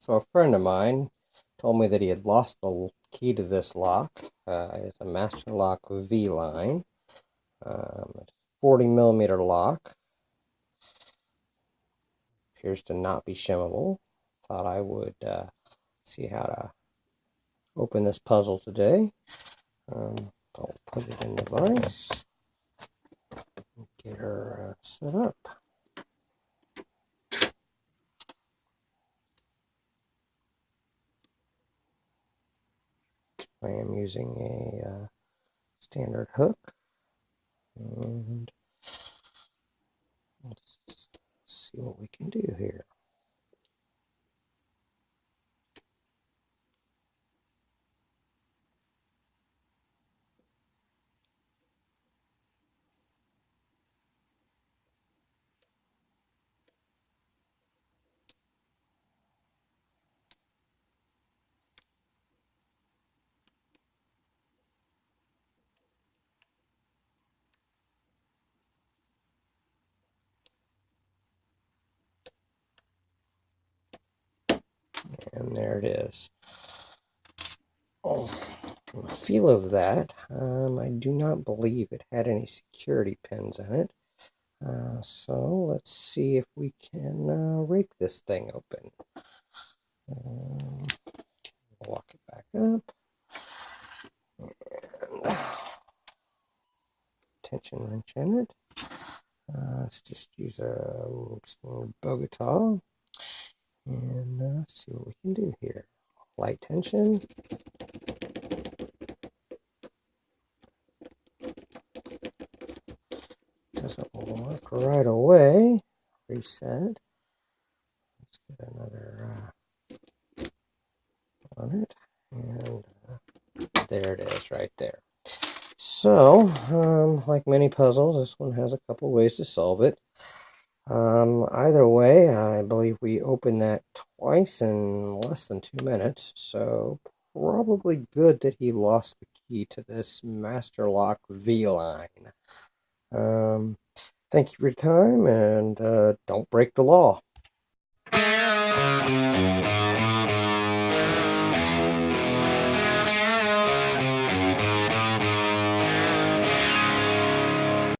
So a friend of mine told me that he had lost the key to this lock. It's a master lock V line. 40 millimeter lock. Appears to not be shimmable. Thought I would see how to open this puzzle today. I'll put it in the vise. Get her set up. I am using a standard hook. And let's see what we can do here. And there it is. Oh, from the feel of that, I do not believe it had any security pins in it. So let's see if we can rake this thing open. Lock it back up. And tension wrench in it. Let's just use a Bogota and see what we can do here. Light tension. Doesn't work right away. Reset. Let's get another on it. And there it is right there. So, like many puzzles, this one has a couple ways to solve it. Either way, I believe we opened that twice in less than 2 minutes, so probably good that he lost the key to this Master Lock V line. Thank you for your time, and don't break the law.